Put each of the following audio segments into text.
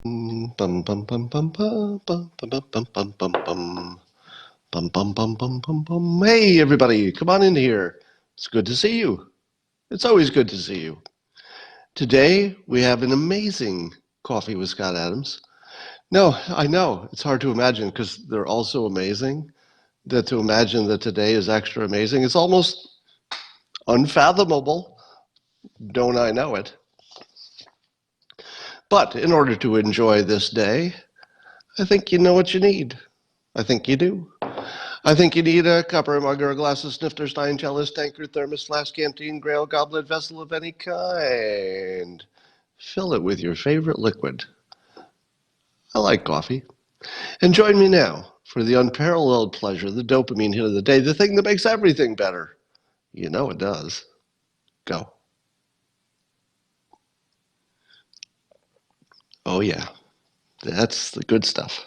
Bum bum bum bum bum bum bum bum bum bum bum bum. Bum bum bum bum bum bum. Hey everybody, come on in here. It's good to see you. It's always good to see you. Today we have an amazing coffee with Scott Adams. No, I know it's hard to imagine because they're all so amazing that to imagine that today is extra amazing, it's almost unfathomable. Don't I know it? But in order to enjoy this day, I think you know what you need. I think you do. I think you need a cup or a mug or a glass of snifter, stein, chalice, tankard, thermos, flask, canteen, grail, goblet, vessel of any kind. Fill it with your favorite liquid. I like coffee. And join me now for the unparalleled pleasure, the dopamine hit of the day, the thing that makes everything better. You know it does. Go. Oh, yeah. That's the good stuff.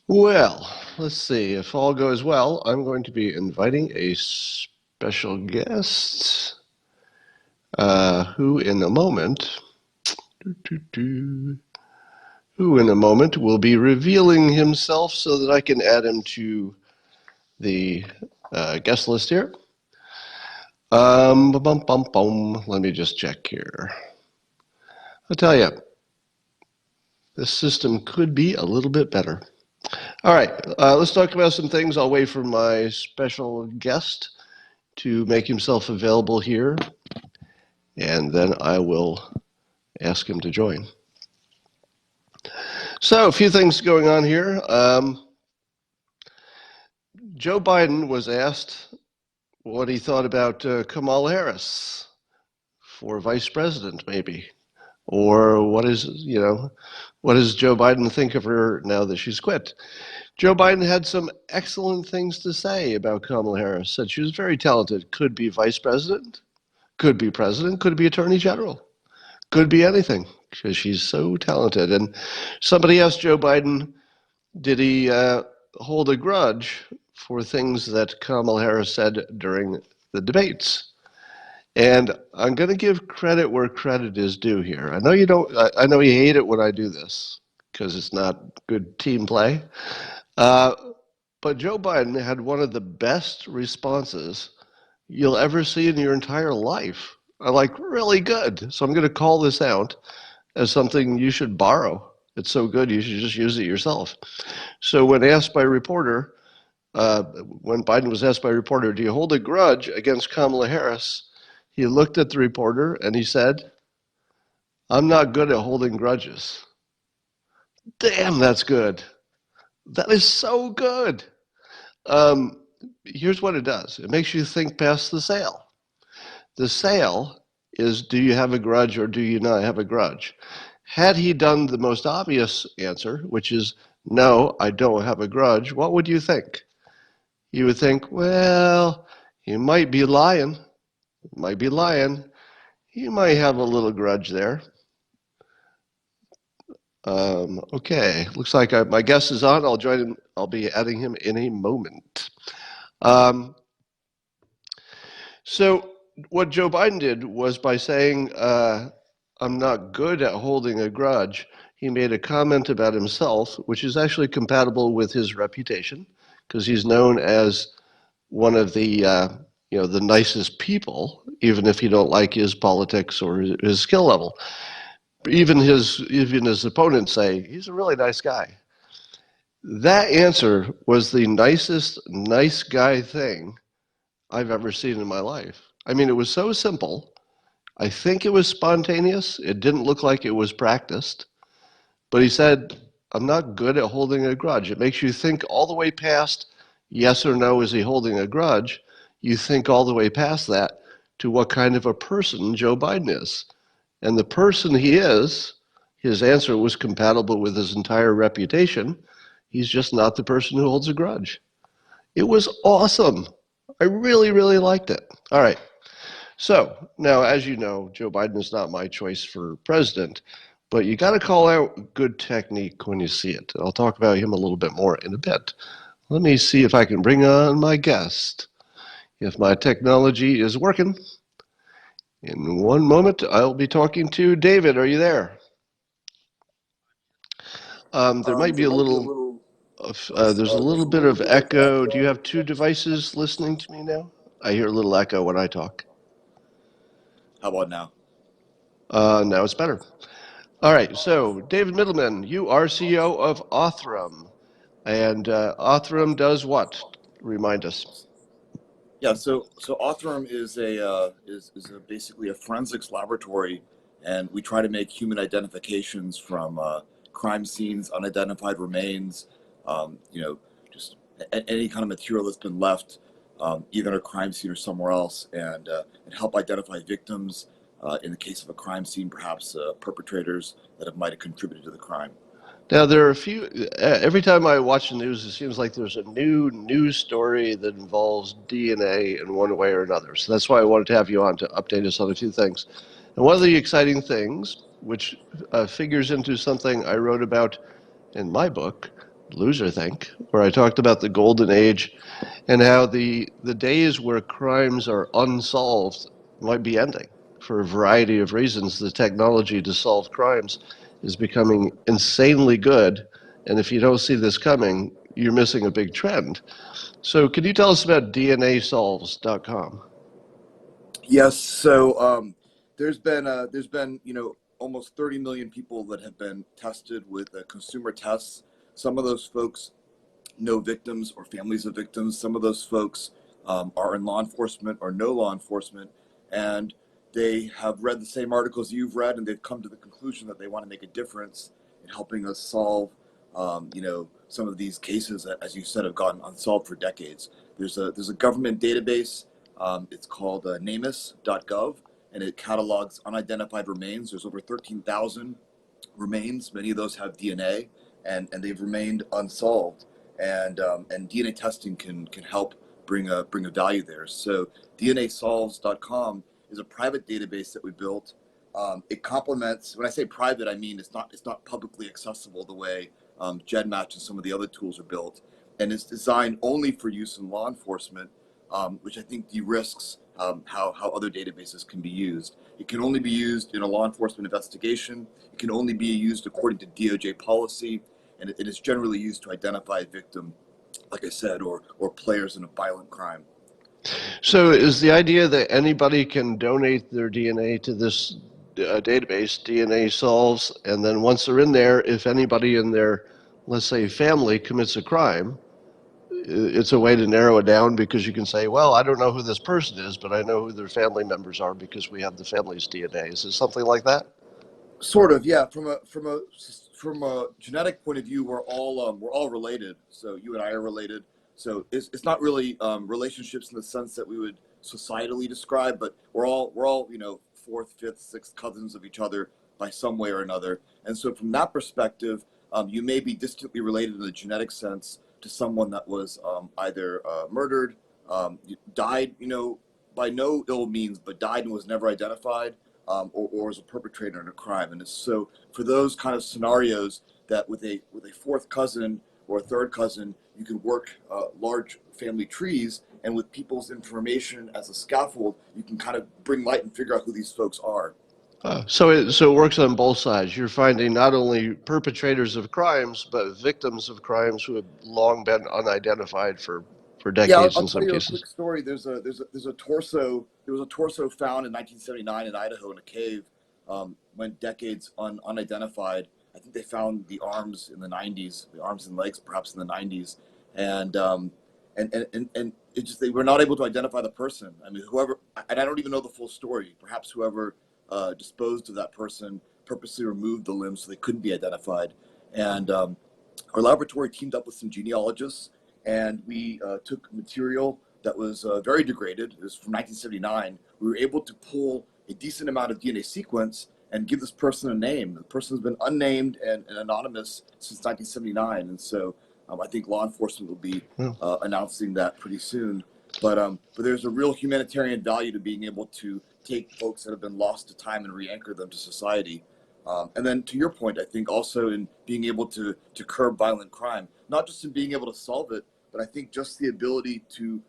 Well, let's see. If all goes well, I'm going to be inviting a special guest who in a moment will be revealing himself so that I can add him to the guest list here. Let me just check here. I'll tell you, this system could be a little bit better. All right, let's talk about some things. I'll wait for my special guest to make himself available here, and then I will ask him to join. So, a few things going on here. Joe Biden was asked what he thought about Kamala Harris for vice president, maybe, or what does Joe Biden think of her now that she's quit? Joe Biden had some excellent things to say about Kamala Harris. Said she was very talented, could be vice president, could be president, could be attorney general, could be anything because she's so talented. And somebody asked Joe Biden, did he hold a grudge for things that Kamala Harris said during the debates? And I'm going to give credit where credit is due here. I know you don't. I know you hate it when I do this because it's not good team play. Uh, but Joe Biden had one of the best responses you'll ever see in your entire life. I like really good. So I'm going to call this out as something you should borrow. It's so good you should just use it yourself. So when asked by a reporter, when Biden was asked by a reporter, do you hold a grudge against Kamala Harris? He looked at the reporter and he said, I'm not good at holding grudges. Damn, that's good. That is so good. Um, Here's what it does. It makes you think past the sale. The sale is, do you have a grudge or do you not have a grudge? Had he done the most obvious answer, which is, no, I don't have a grudge, what would you think? You would think, well, he might be lying. He might have a little grudge there. Okay, looks like my guest is on. I'll join him. I'll be adding him in a moment. Um, so what Joe Biden did was by saying, I'm not good at holding a grudge, he made a comment about himself, which is actually compatible with his reputation, because he's known as one of the nicest people, even if you don't like his politics or his skill level. Even his opponents say he's a really nice guy. That answer was the nicest nice guy thing I've ever seen in my life. I mean, it was so simple. I think it was spontaneous. It didn't look like it was practiced. But he said, I'm not good at holding a grudge. It makes you think all the way past yes or no, is he holding a grudge? You think all the way past that to what kind of a person Joe Biden is. And the person he is, his answer was compatible with his entire reputation. He's just not the person who holds a grudge. It was awesome. I really, really liked it. All right. So now, as you know, Joe Biden is not my choice for president, but you got to call out good technique when you see it. I'll talk about him a little bit more in a bit. Let me see if I can bring on my guest. If my technology is working, in one moment I'll be talking to David. Are you there? There might be a little there's a little bit of echo. Do you have two devices listening to me now? I hear a little echo when I talk. How about now? Now it's better. All right, so David Mittelman, you are CEO of Othram. And Othram does what? Remind us. Yeah, so Othram is basically a forensics laboratory, and we try to make human identifications from crime scenes, unidentified remains, you know, just any kind of material that's been left, either at a crime scene or somewhere else, and help identify victims in the case of a crime scene, perhaps perpetrators that might have contributed to the crime. Now, there are a few, every time I watch the news, it seems like there's a new news story that involves DNA in one way or another. So that's why I wanted to have you on to update us on a few things. And one of the exciting things, which figures into something I wrote about in my book, Loser Think, where I talked about the golden age and how the days where crimes are unsolved might be ending for a variety of reasons. The technology to solve crimes is becoming insanely good, and if you don't see this coming, you're missing a big trend. So can you tell us about DNAsolves.com? Yes, so there's been almost 30 million people that have been tested with consumer tests. Some of those folks know victims or families of victims. Some of those folks are in law enforcement or know law enforcement, and they have read the same articles you've read, and they've come to the conclusion that they want to make a difference in helping us solve, some of these cases that, as you said, have gone unsolved for decades. There's a government database. It's called NamUs.gov, and it catalogs unidentified remains. There's over 13,000 remains. Many of those have DNA, and they've remained unsolved. And DNA testing can help bring a value there. So DNAsolves.com is a private database that we built. It complements. When I say private, I mean it's not publicly accessible the way GEDmatch and some of the other tools are built, and it's designed only for use in law enforcement, which I think de-risks how other databases can be used. It can only be used in a law enforcement investigation. It can only be used according to DOJ policy, and it is generally used to identify a victim, like I said, or players in a violent crime. So is the idea that anybody can donate their DNA to this database, DNA Solves, and then once they're in there, if anybody in their, let's say, family commits a crime, it's a way to narrow it down because you can say, well, I don't know who this person is, but I know who their family members are because we have the family's DNA. Is it something like that? Sort of, yeah. From a genetic point of view, we're all related. So you and I are related. So it's not really relationships in the sense that we would societally describe, but we're all fourth, fifth, sixth cousins of each other by some way or another. And so from that perspective, you may be distantly related in the genetic sense to someone that was either murdered, died, by no ill means, but died and was never identified, or as a perpetrator in a crime. And so for those kind of scenarios, that with a fourth cousin or a third cousin, you can work large family trees, and with people's information as a scaffold, you can kind of bring light and figure out who these folks are. So it works on both sides. You're finding not only perpetrators of crimes, but victims of crimes who have long been unidentified for Yeah, decades I'll in tell some you a cases. quick story. There's a torso. There was a torso found in 1979 in Idaho in a cave. Went decades unidentified. I think they found the arms in the 90s, the arms and legs perhaps in the 90s, and it just they were not able to identify the person. I mean, whoever, and I don't even know the full story. Perhaps whoever disposed of that person purposely removed the limbs so they couldn't be identified. And our laboratory teamed up with some genealogists, and we took material that was very degraded. It was from 1979. We were able to pull a decent amount of DNA sequence and give this person a name. The person has been unnamed and anonymous since 1979, and so I think law enforcement will be Yeah. announcing that pretty soon. But there's a real humanitarian value to being able to take folks that have been lost to time and re-anchor them to society. And then to your point, I think also in being able to curb violent crime, not just in being able to solve it, but I think just the ability to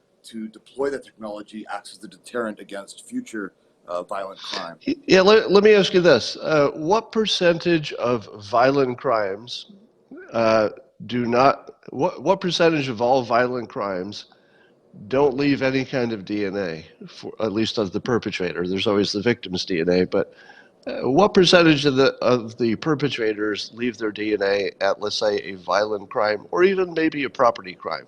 deploy that technology acts as a deterrent against future violent crime. Yeah, let me ask you this. What percentage of violent crimes uh, do not, what percentage of all violent crimes don't leave any kind of DNA, for, at least of the perpetrator? There's always the victim's DNA, but what percentage of the perpetrators leave their DNA at, let's say, a violent crime or even maybe a property crime?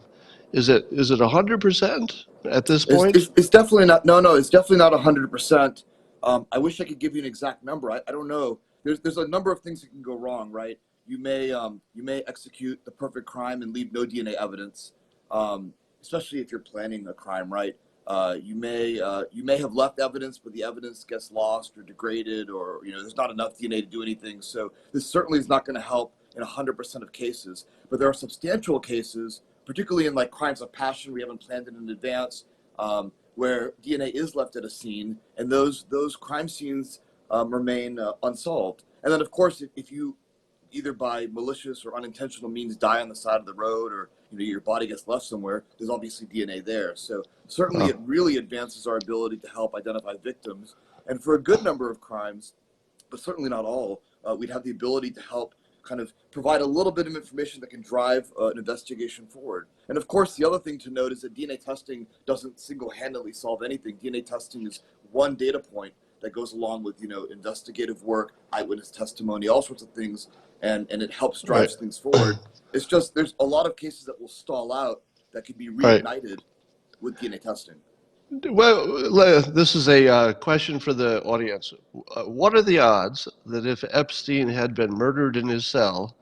Is it 100% at this point? It's definitely not. No, it's definitely not 100%. I wish I could give you an exact number. I don't know. There's a number of things that can go wrong, right? You may execute the perfect crime and leave no DNA evidence, especially if you're planning a crime, right? You may have left evidence, but the evidence gets lost or degraded, or there's not enough DNA to do anything. So this certainly is not going to help in 100% of cases. But there are substantial cases, particularly in like crimes of passion, we haven't planned it in advance, where DNA is left at a scene, and those crime scenes remain unsolved. And then, of course, if you either by malicious or unintentional means die on the side of the road, or your body gets left somewhere, there's obviously DNA there. So certainly it really advances our ability to help identify victims. And for a good number of crimes, but certainly not all, we'd have the ability to help kind of provide a little bit of information that can drive an investigation forward. And of course, the other thing to note is that DNA testing doesn't single-handedly solve anything. DNA testing is one data point that goes along with investigative work, eyewitness testimony, all sorts of things, and it helps drive Right. things forward. It's just there's a lot of cases that will stall out that can be Right. reignited with DNA testing. Well, this is a question for the audience. What are the odds that if Epstein had been murdered in his cell,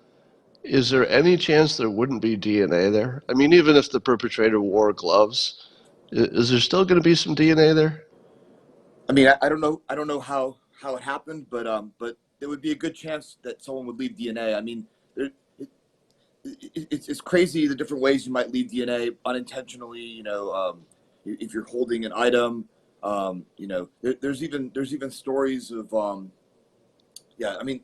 is there any chance there wouldn't be DNA there? I mean, even if the perpetrator wore gloves, is there still going to be some DNA there? I mean, I don't know. I don't know how it happened, but there would be a good chance that someone would leave DNA. I mean, it's crazy the different ways you might leave DNA unintentionally. If you're holding an item, there's even stories of yeah. I mean,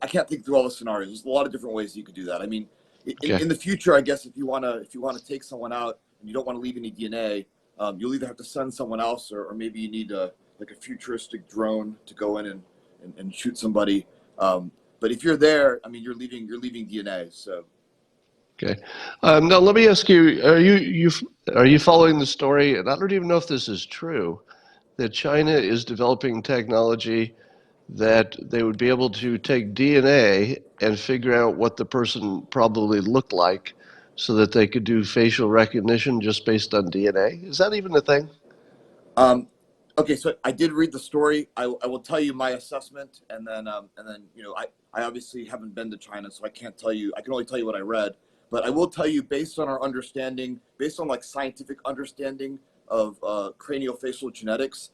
I can't think through all the scenarios. There's a lot of different ways you could do that. I mean, Okay. in the future, I guess if you wanna take someone out and you don't want to leave any DNA, you'll either have to send someone else, or maybe you need like a futuristic drone to go in and shoot somebody. But if you're there, I mean, you're leaving DNA. So Okay. Now let me ask you: are you following the story? And I don't even know if this is true, that China is developing technology that they would be able to take DNA and figure out what the person probably looked like, so that they could do facial recognition just based on DNA. Is that even a thing? Um, okay, so I did read the story. I will tell you my assessment, and then I obviously haven't been to China, so I can't tell you. I can only tell you what I read. But I will tell you, based on our understanding, based on like scientific understanding of craniofacial genetics,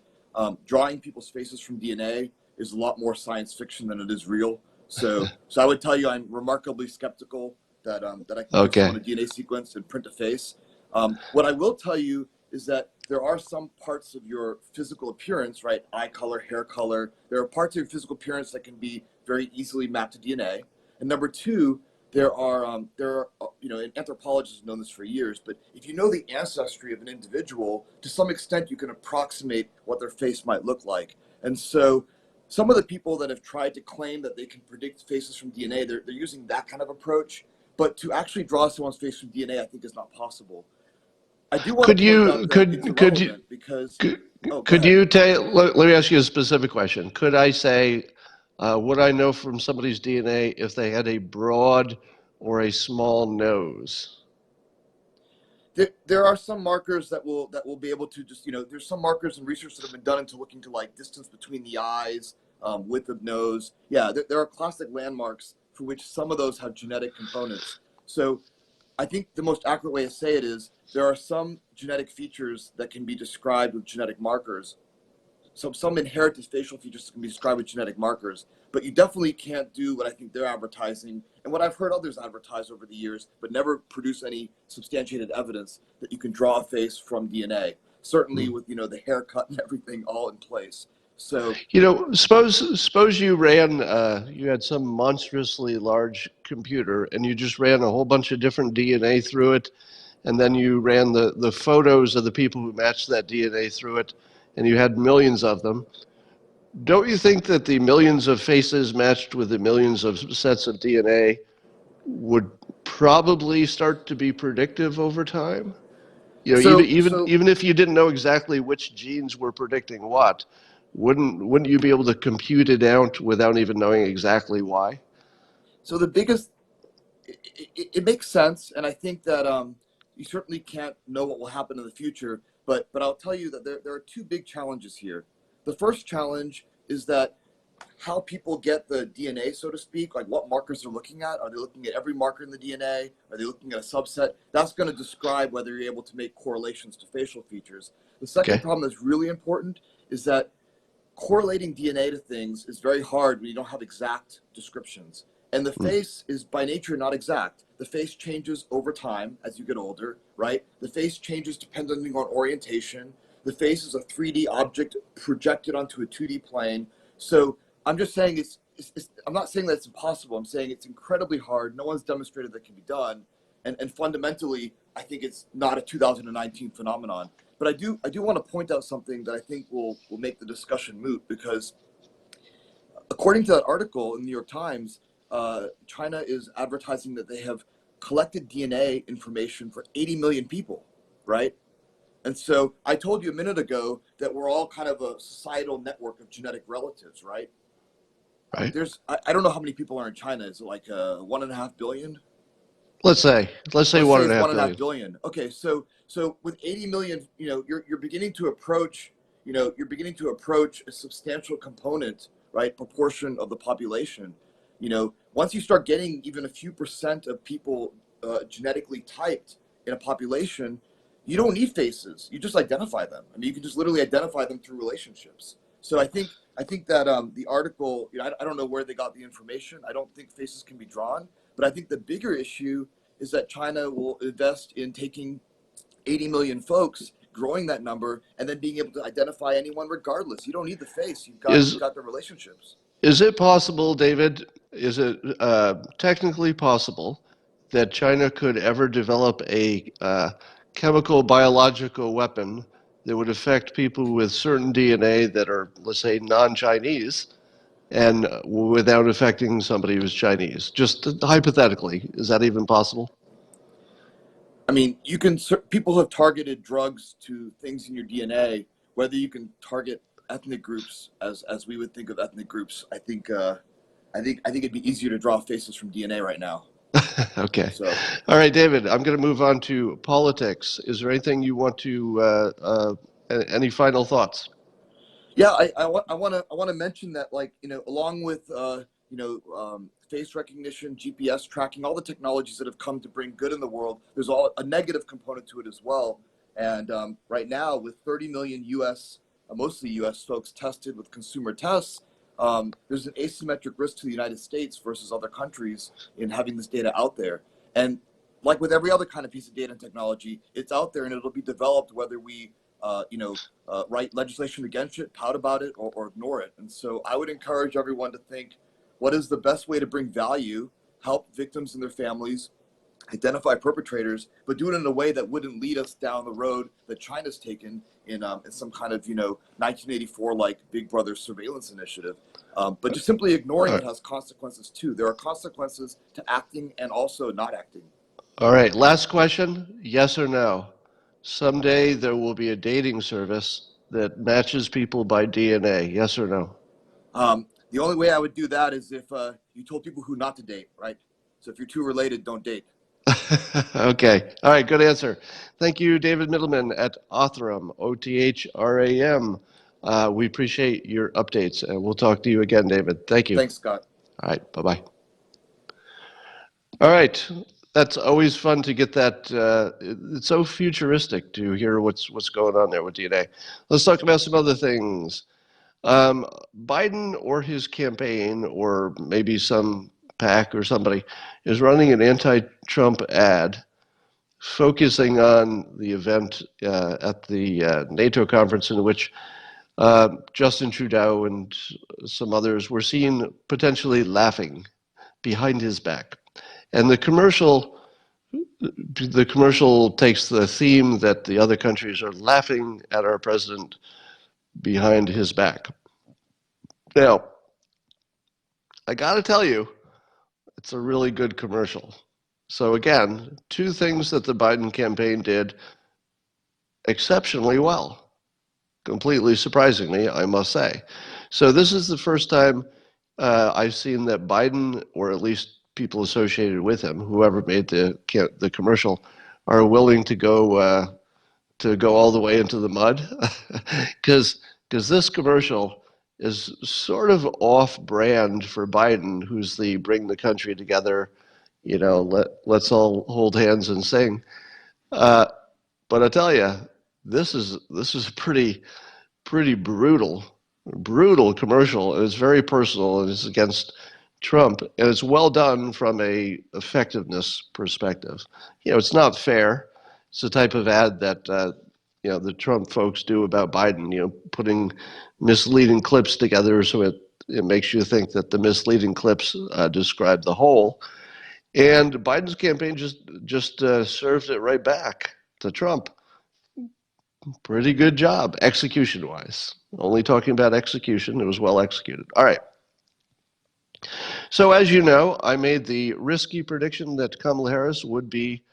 drawing people's faces from DNA is a lot more science fiction than it is real. So I would tell you, I'm remarkably skeptical that I can give someone Okay. a DNA sequence and print a face. What I will tell you is that there are some parts of your physical appearance, right? Eye color, hair color. There are parts of your physical appearance that can be very easily mapped to DNA. And number two, there are and anthropologists have known this for years, but if you know the ancestry of an individual, to some extent you can approximate what their face might look like. And so some of the people that have tried to claim that they can predict faces from DNA, they're using that kind of approach. But to actually draw someone's face from DNA, I think is not possible. I do want Could to point out you that it's could you irrelevant because, could, oh, go could ahead. you take? Let me ask you a specific question. Could I say, would I know from somebody's DNA if they had a broad or a small nose? There are some markers that will be able to just there's some markers and research that have been done into looking to like distance between the eyes, width of nose. Yeah, there are classic landmarks for which some of those have genetic components. So I think the most accurate way to say it is there are some genetic features that can be described with genetic markers. Some inherited facial features can be described with genetic markers, but you definitely can't do what I think they're advertising and what I've heard others advertise over the years, but never produce any substantiated evidence that you can draw a face from DNA. Certainly with the haircut and everything all in place. So Suppose you had some monstrously large computer and you just ran a whole bunch of different DNA through it, and then you ran the photos of the people who matched that DNA through it, and you had millions of them. Don't you think that the millions of faces matched with the millions of sets of DNA would probably start to be predictive over time? You know, even So, even so, even if you didn't know exactly which genes were predicting what, wouldn't you be able to compute it out without even knowing exactly why? so the biggest, it makes sense, and I think that you certainly can't know what will happen in the future. But I'll tell you that there are two big challenges here. The first challenge is that how people get the DNA, so to speak, like what markers they're looking at. Are they looking at every marker in the DNA? Are they looking at a subset? That's going to describe whether you're able to make correlations to facial features. The second Okay. problem that's really important is that correlating DNA to things is very hard when you don't have exact descriptions. And the Mm. face is by nature not exact. The face changes over time as you get older, right? The face changes depending on orientation. The face is a 3D object projected onto a 2D plane. So I'm just saying I'm not saying that it's impossible. I'm saying it's incredibly hard. No one's demonstrated that can be done. And fundamentally, I think it's not a 2019 phenomenon. But I do want to point out something that I think will make the discussion moot, because according to that article in the New York Times, China is advertising that they have collected DNA information for 80 million people, right? And so I told you a minute ago that we're all kind of a societal network of genetic relatives, right? Right. I don't know how many people are in China. Is it like 1.5 billion? Let's say Let's one say and a it's half one and a half billion. billion. Okay, so with 80 million, you're beginning to approach, you're beginning to approach a substantial component, right, proportion of the population. Once you start getting even a few percent of people genetically typed in a population, you don't need faces. You just identify them. I mean, you can just literally identify them through relationships. So I think that the article, I don't know where they got the information. I don't think faces can be drawn, but I think the bigger issue is that China will invest in taking 80 million folks, growing that number, and then being able to identify anyone regardless. You don't need the face. You've got Is you've got the relationships. is it possible, David? Is it technically possible that China could ever develop a chemical biological weapon that would affect people with certain DNA that are, let's say, non-Chinese, and without affecting somebody who's Chinese? Just hypothetically, is that even possible? I mean, people have targeted drugs to things in your DNA. Whether you can target ethnic groups as we would think of ethnic groups, I think it'd be easier to draw faces from DNA right now. Okay. So All right, David, I'm going to move on to politics. Is there anything you want to, any final thoughts? yeah, I want to mention that, like, along with face recognition, GPS tracking, all the technologies that have come to bring good in the world, there's all a negative component to it as well. And right now, with 30 million U.S. Mostly U.S. folks tested with consumer tests, there's an asymmetric risk to the United States versus other countries in having this data out there. And like with every other kind of piece of data and technology, it's out there and it'll be developed whether we write legislation against it, pout about it, or ignore it. And so I would encourage everyone to think, what is the best way to bring value, help victims and their families, identify perpetrators, but do it in a way that wouldn't lead us down the road that China's taken in some kind of 1984 like Big Brother surveillance initiative. But just simply ignoring All it has consequences too. There are consequences to acting and also not acting. right, last question, yes or no? Someday there will be a dating service that matches people by DNA, yes or no? The only way I would do that is if you told people who not to date, right? So if you're too related, don't date. Okay. All right. Good answer. Thank you, David Mittelman at Othram, Othram. We appreciate your updates, and we'll talk to you again, David. Thank you. Thanks, Scott. All right. Bye bye. All right. That's always fun to get that. It's so futuristic to hear what's going on there with DNA. Let's talk about some other things. Biden or his campaign, or maybe some PAC or somebody, is running an anti-Trump ad focusing on the event at the NATO conference in which Justin Trudeau and some others were seen potentially laughing behind his back. And the commercial takes the theme that the other countries are laughing at our president behind his back. Now, I got to tell you, It's a really good commercial. So again, two things that the Biden campaign did exceptionally well, completely surprisingly, I must say. So this is the first time I've seen that Biden, or at least people associated with him, whoever made the commercial, are willing to go all the way into the mud, because this commercial is sort of off-brand for Biden, who's the bring the country together, let's all hold hands and sing. Uh, but I tell you, this is pretty brutal commercial, and it's very personal, and it's against Trump, and it's well done from a effectiveness perspective. It's not fair. It's the type of ad that the Trump folks do about Biden. Putting misleading clips together so it makes you think that the misleading clips describe the whole. And Biden's campaign just served it right back to Trump. Pretty good job, execution-wise. Only talking about execution, it was well executed. All right. So as you know, I made the risky prediction that Kamala Harris would be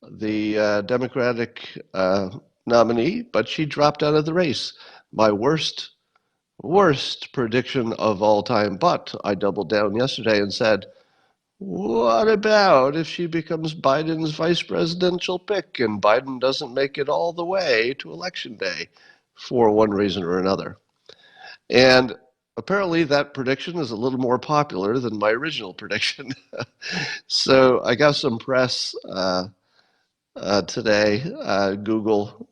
the Democratic nominee, but she dropped out of the race. My worst prediction of all time, but I doubled down yesterday and said, what about if she becomes Biden's vice presidential pick and Biden doesn't make it all the way to election day for one reason or another? And apparently that prediction is a little more popular than my original prediction. So I got some press today. Google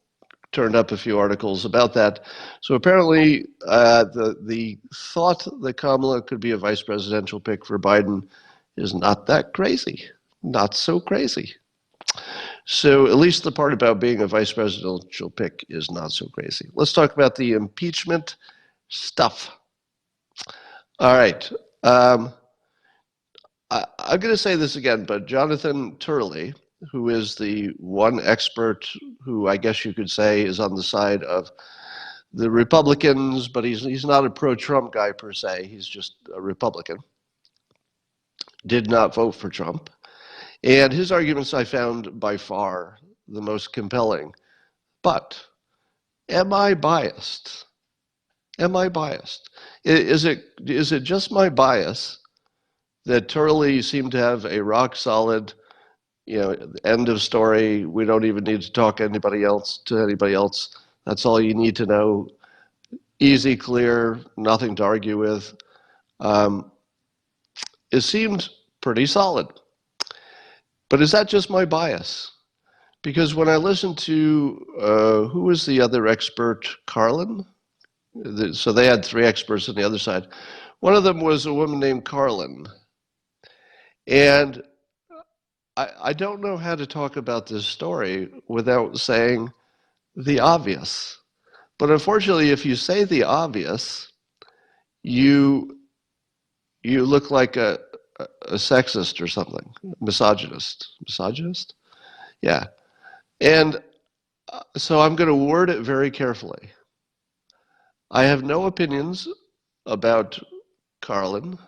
turned up a few articles about that. So apparently the thought that Kamala could be a vice presidential pick for Biden is not that crazy. Not so crazy. So at least the part about being a vice presidential pick is not so crazy. Let's talk about the impeachment stuff. All right. I'm going to say this again, but Jonathan Turley, who is the one expert who I guess you could say is on the side of the Republicans, but he's not a pro-Trump guy per se. He's just a Republican. Did not vote for Trump. And his arguments I found by far the most compelling. But am I biased? Am I biased? Is it just my bias that Turley seemed to have a rock solid, end of story? We don't even need to talk to anybody else. That's all you need to know. Easy, clear, nothing to argue with. It seemed pretty solid. But is that just my bias? Because when I listened to, who was the other expert, Karlan? So they had three experts on the other side. One of them was a woman named Karlan. And I don't know how to talk about this story without saying the obvious. But unfortunately, if you say the obvious, you look like a sexist or something, misogynist. Misogynist? Yeah. And so I'm going to word it very carefully. I have no opinions about Karlan,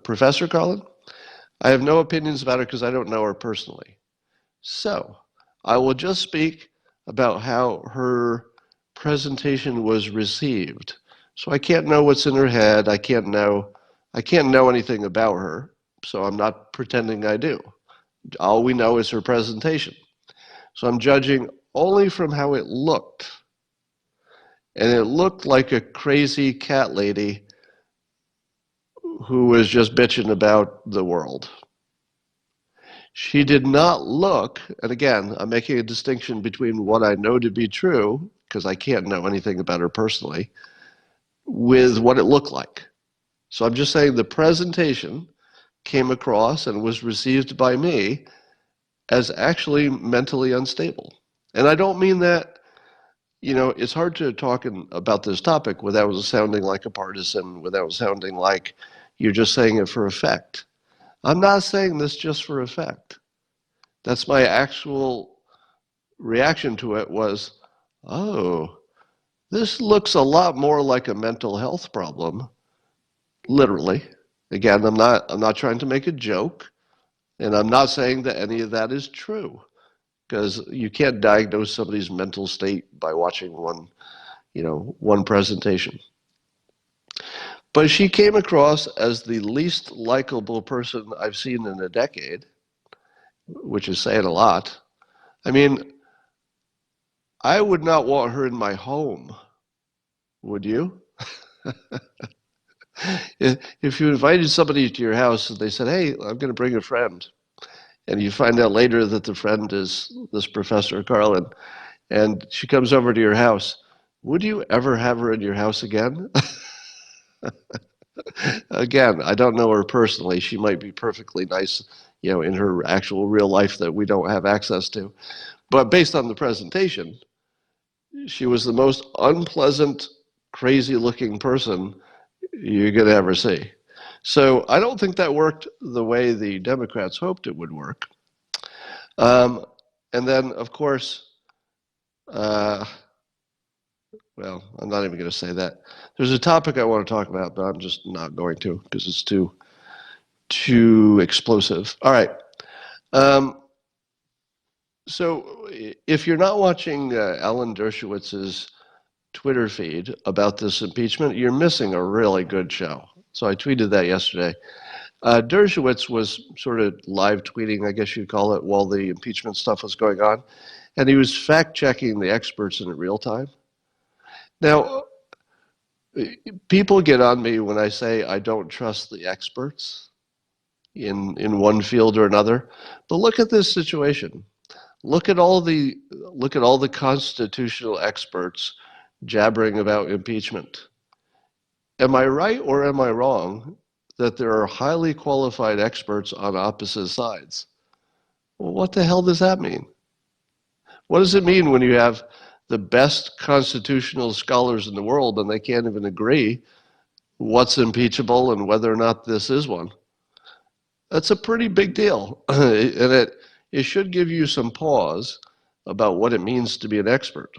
Professor Karlan. I have no opinions about her because I don't know her personally. So I will just speak about how her presentation was received. So I can't know what's in her head. I can't know anything about her. So I'm not pretending I do. All we know is her presentation. So I'm judging only from how it looked. And it looked like a crazy cat lady who was just bitching about the world. She did not look, and again, I'm making a distinction between what I know to be true, because I can't know anything about her personally, with what it looked like. So I'm just saying the presentation came across and was received by me as actually mentally unstable. And I don't mean that, it's hard to talk about this topic without sounding like a partisan, without sounding like you're just saying it for effect. I'm not saying this just for effect. That's my actual reaction to it was, oh, this looks a lot more like a mental health problem, literally, Again, I'm not trying to make a joke, and I'm not saying that any of that is true, because you can't diagnose somebody's mental state by watching one presentation. But she came across as the least likable person I've seen in a decade, which is saying a lot. I mean, I would not want her in my home. Would you? If you invited somebody to your house and they said, "Hey, I'm going to bring a friend," and you find out later that the friend is this Professor Karlan, and she comes over to your house, would you ever have her in your house again? Again, I don't know her personally. She might be perfectly nice, in her actual real life that we don't have access to. But based on the presentation, she was the most unpleasant, crazy looking person you're going to ever see. So I don't think that worked the way the Democrats hoped it would work. Um, and then, of course, uh, well, I'm not even going to say that. There's a topic I want to talk about, but I'm just not going to because it's too explosive. All right. Um, so if you're not watching Alan Dershowitz's Twitter feed about this impeachment, you're missing a really good show. So I tweeted that yesterday. Dershowitz was sort of live tweeting, I guess you'd call it, while the impeachment stuff was going on. And he was fact checking the experts in real time. Now, people get on me when I say I don't trust the experts in one field or another. But look at this situation. Look at all the constitutional experts jabbering about impeachment. Am I right or am I wrong that there are highly qualified experts on opposite sides? Well, what the hell does that mean? What does it mean when you have the best constitutional scholars in the world and they can't even agree what's impeachable and whether or not this is one? That's a pretty big deal. And it should give you some pause about what it means to be an expert.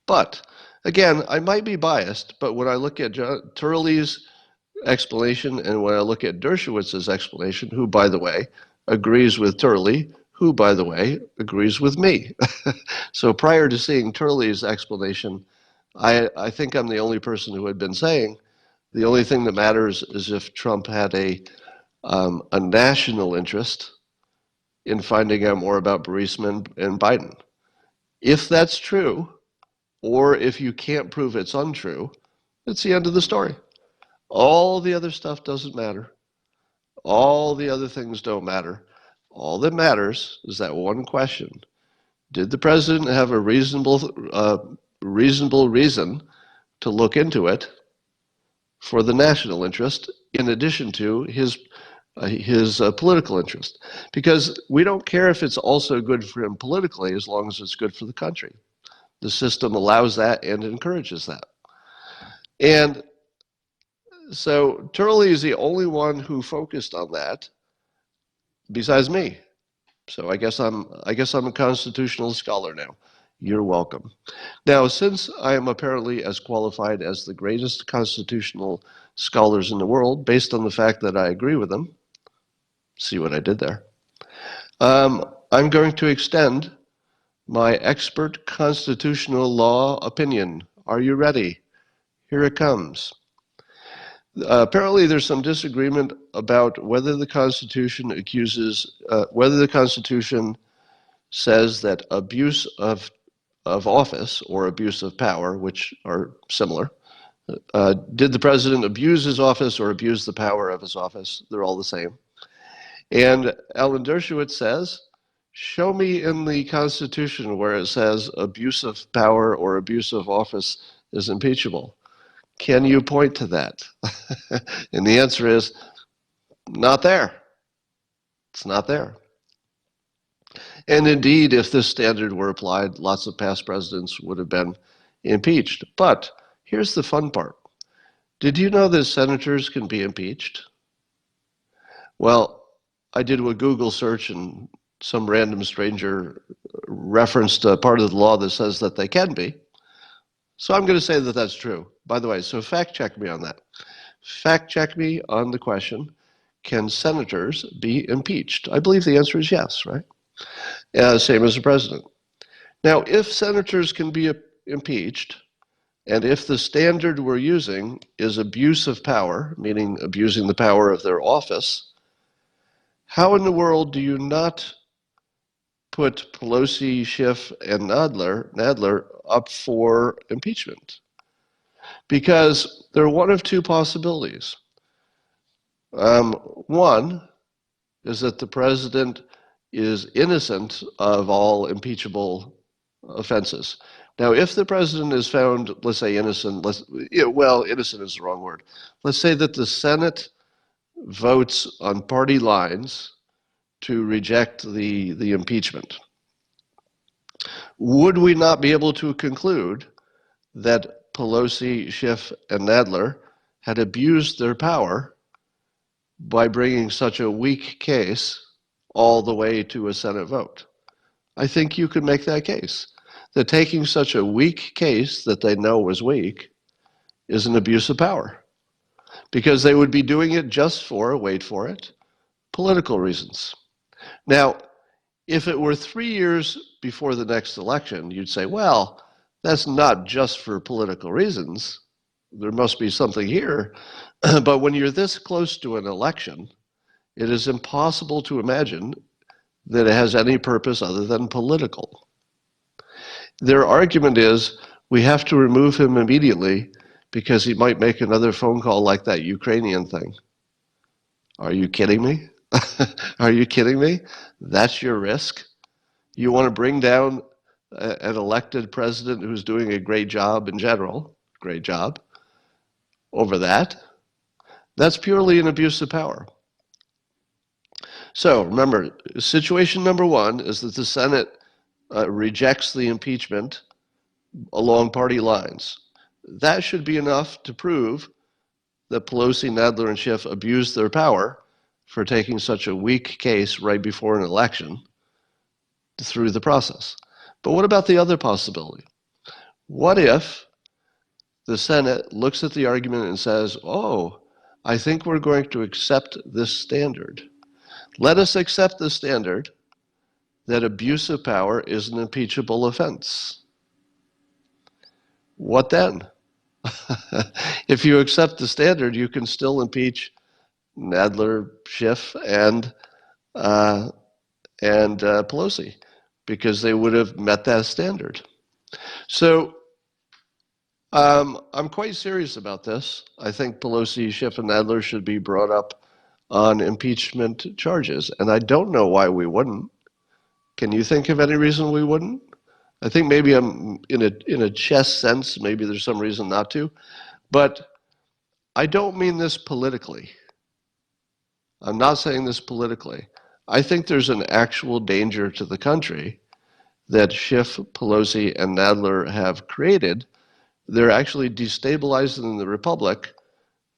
But again, I might be biased, but when I look at Turley's explanation and when I look at Dershowitz's explanation, who, by the way, agrees with Turley, who, by the way, agrees with me. So prior to seeing Turley's explanation, I think I'm the only person who had been saying the only thing that matters is if Trump had a national interest in finding out more about Burisma and Biden. If that's true, or if you can't prove it's untrue, it's the end of the story. All the other stuff doesn't matter. All the other things don't matter. All that matters is that one question. Did the president have a reasonable reason to look into it for the national interest in addition to his political interest? Because we don't care if it's also good for him politically as long as it's good for the country. The system allows that and encourages that. And so Turley is the only one who focused on that besides me. So I guess I'm a constitutional scholar now. You're welcome. Now, since I am apparently as qualified as the greatest constitutional scholars in the world, based on the fact that I agree with them, see what I did there, I'm going to extend my expert constitutional law opinion. Are you ready? Here it comes. Apparently, there's some disagreement about whether the Constitution says that abuse of office or abuse of power, which are similar, did the president abuse his office or abuse the power of his office? They're all the same. And Alan Dershowitz says, show me in the Constitution where it says abuse of power or abuse of office is impeachable. Can you point to that? And the answer is not there. It's not there. And indeed, if this standard were applied, lots of past presidents would have been impeached. But here's the fun part. Did you know that senators can be impeached? Well, I did a Google search and some random stranger referenced a part of the law that says that they can be. So I'm going to say that that's true. By the way, so fact check me on that. fact check me on the question, can senators be impeached? I believe the answer is yes, right? Same as the president. Now, if senators can be impeached, and if the standard we're using is abuse of power, meaning abusing the power of their office, how in the world do you not put Pelosi, Schiff, and Nadler up for impeachment? Because there are one of two possibilities. One is that the president is innocent of all impeachable offenses. Now, if the president is found, let's say, innocent, innocent is the wrong word. Let's say that the Senate votes on party lines to reject the impeachment. Would we not be able to conclude that Pelosi, Schiff, and Nadler had abused their power by bringing such a weak case all the way to a Senate vote? I think you could make that case. That taking such a weak case that they know was weak is an abuse of power. Because they would be doing it just for, wait for it, political reasons. Now, if it were 3 years before the next election, you'd say, well, that's not just for political reasons. There must be something here. But when you're this close to an election, it is impossible to imagine that it has any purpose other than political. Their argument is we have to remove him immediately because he might make another phone call like that Ukrainian thing. Are you kidding me? Are you kidding me? That's your risk? You want to bring down an elected president who's doing a great job in general, great job, over that? That's purely an abuse of power. So remember, situation number one is that the Senate rejects the impeachment along party lines. That should be enough to prove that Pelosi, Nadler, and Schiff abused their power for taking such a weak case right before an election through the process. But what about the other possibility? What if the Senate looks at the argument and says, oh, I think we're going to accept this standard. Let us accept the standard that abuse of power is an impeachable offense. What then? If you accept the standard, you can still impeach Nadler, Schiff, and Pelosi because they would have met that standard. So I'm quite serious about this. I think Pelosi, Schiff, and Nadler should be brought up on impeachment charges, and I don't know why we wouldn't. Can you think of any reason we wouldn't? I think maybe I'm in a chess sense, maybe there's some reason not to, but I don't mean this politically. I'm not saying this politically. I think there's an actual danger to the country that Schiff, Pelosi, and Nadler have created. They're actually destabilizing the republic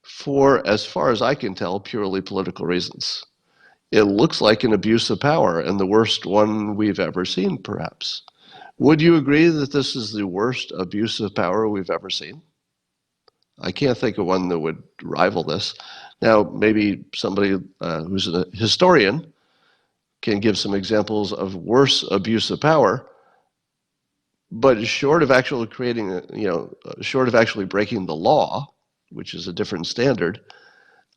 for, as far as I can tell, purely political reasons. It looks like an abuse of power, and the worst one we've ever seen, perhaps. Would you agree that this is the worst abuse of power we've ever seen? I can't think of one that would rival this. Now, maybe somebody who's a historian can give some examples of worse abuse of power, but short of actually creating, short of actually breaking the law, which is a different standard,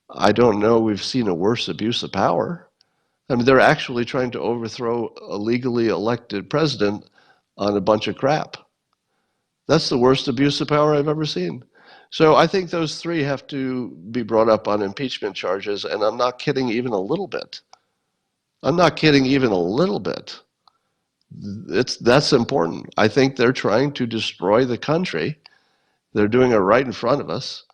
I don't know we've seen a worse abuse of power. I mean, they're actually trying to overthrow a legally elected president on a bunch of crap. That's the worst abuse of power I've ever seen. So I think those three have to be brought up on impeachment charges, and I'm not kidding even a little bit. I'm not kidding even a little bit. That's important. I think they're trying to destroy the country. They're doing it right in front of us,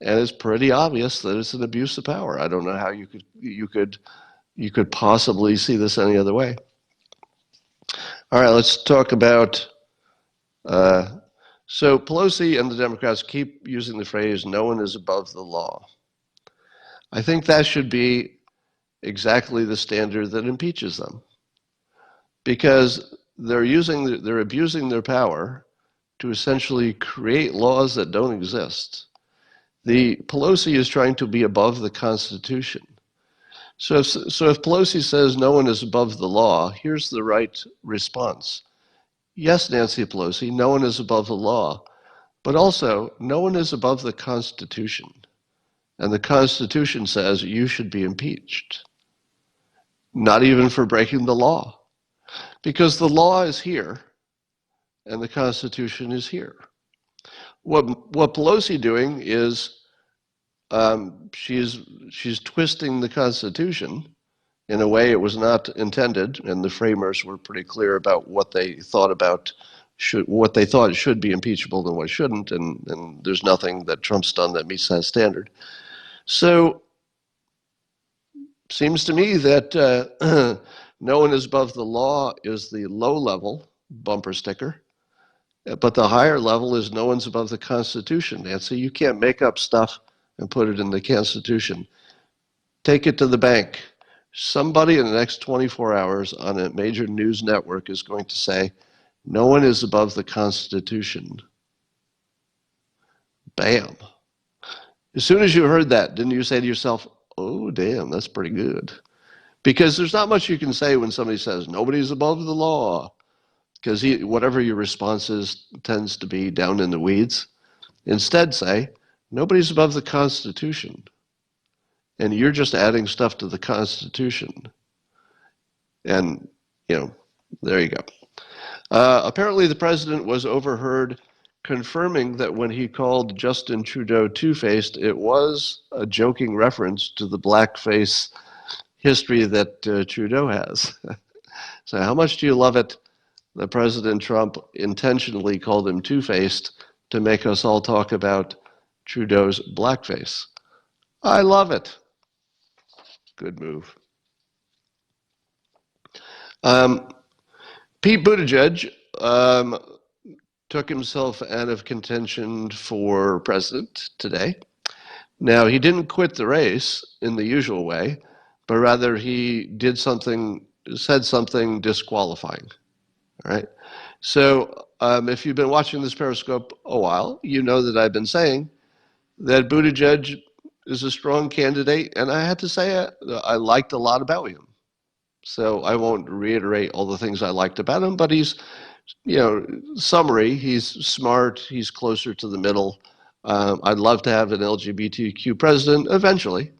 and it's pretty obvious that it's an abuse of power. I don't know how you could possibly see this any other way. All right, let's talk about. So Pelosi and the Democrats keep using the phrase "no one is above the law." I think that should be exactly the standard that impeaches them, because they're abusing their power to essentially create laws that don't exist. The Pelosi is trying to be above the Constitution. So if Pelosi says no one is above the law, here's the right response. Yes, Nancy Pelosi, no one is above the law, but also no one is above the Constitution. And the Constitution says you should be impeached, not even for breaking the law, because the law is here and the Constitution is here. What Pelosi doing is she's twisting the Constitution in a way it was not intended, and the framers were pretty clear about what they thought should be impeachable and what shouldn't, and there's nothing that Trump's done that meets that standard. So seems to me that no one is above the law is the low level bumper sticker, but the higher level is no one's above the Constitution, Nancy. You can't make up stuff and put it in the Constitution. Take it to the bank. Somebody in the next 24 hours on a major news network is going to say, no one is above the Constitution. Bam. As soon as you heard that, didn't you say to yourself, oh, damn, that's pretty good? Because there's not much you can say when somebody says, nobody's above the law, because whatever your response is tends to be down in the weeds. Instead, say, nobody's above the Constitution. And you're just adding stuff to the Constitution. And, there you go. Apparently, the president was overheard confirming that when he called Justin Trudeau two-faced, it was a joking reference to the blackface history that Trudeau has. So how much do you love it that President Trump intentionally called him two-faced to make us all talk about Trudeau's blackface? I love it. Good move. Pete Buttigieg took himself out of contention for president today. Now, he didn't quit the race in the usual way, but rather he said something disqualifying. All right. So if you've been watching this Periscope a while, you know that I've been saying that Buttigieg is a strong candidate, and I had to say I liked a lot about him. So I won't reiterate all the things I liked about him, but he's, summary, he's smart, he's closer to the middle. I'd love to have an LGBTQ president eventually,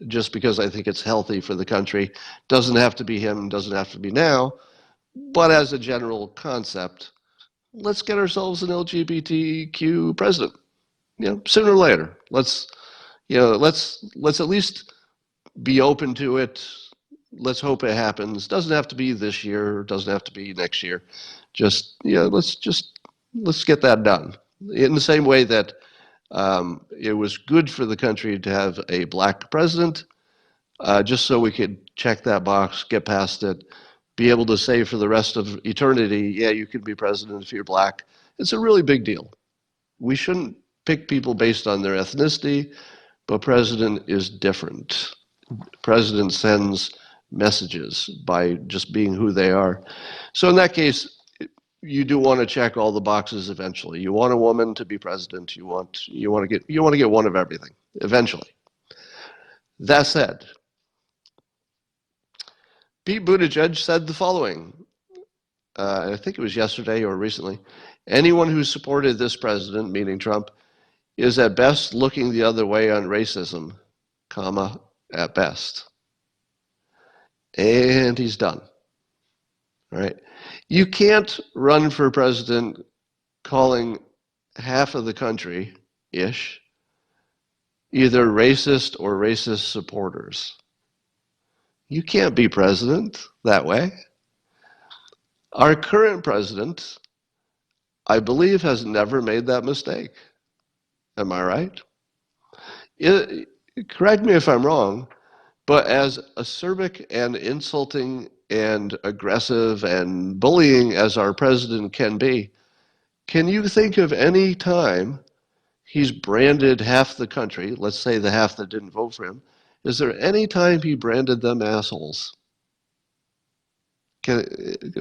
just because I think it's healthy for the country. Doesn't have to be him, doesn't have to be now, but as a general concept, let's get ourselves an LGBTQ president. Sooner or later. Let's at least be open to it. Let's hope it happens. Doesn't have to be this year. Doesn't have to be next year. Let's get that done. In the same way that it was good for the country to have a black president, just so we could check that box, get past it, be able to say for the rest of eternity, yeah, you can be president if you're black. It's a really big deal. We shouldn't pick people based on their ethnicity, but president is different. President sends messages by just being who they are. So in that case, you do want to check all the boxes eventually. You want a woman to be president. You want to get one of everything eventually. That said, Pete Buttigieg said the following. I think it was yesterday or recently. Anyone who supported this president, meaning Trump, is at best looking the other way on racism, comma, at best. And he's done. All right. You can't run for president calling half of the country-ish either racist or racist supporters. You can't be president that way. Our current president, I believe, has never made that mistake. Am I right? Correct me if I'm wrong, but as acerbic and insulting and aggressive and bullying as our president can you think of any time he's branded half the country, let's say the half that didn't vote for him, is there any time he branded them assholes?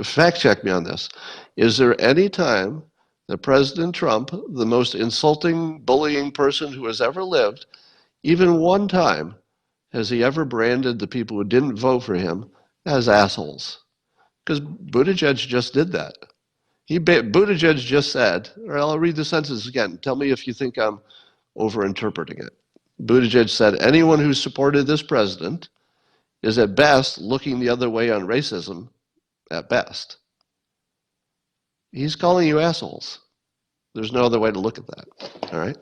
Fact check me on this. Is there any time that President Trump, the most insulting, bullying person who has ever lived, even one time has he ever branded the people who didn't vote for him as assholes. Because Buttigieg just did that. Buttigieg just said, or I'll read the sentence again. Tell me if you think I'm overinterpreting it. Buttigieg said, anyone who supported this president is at best looking the other way on racism, at best. He's calling you assholes. There's no other way to look at that, all right?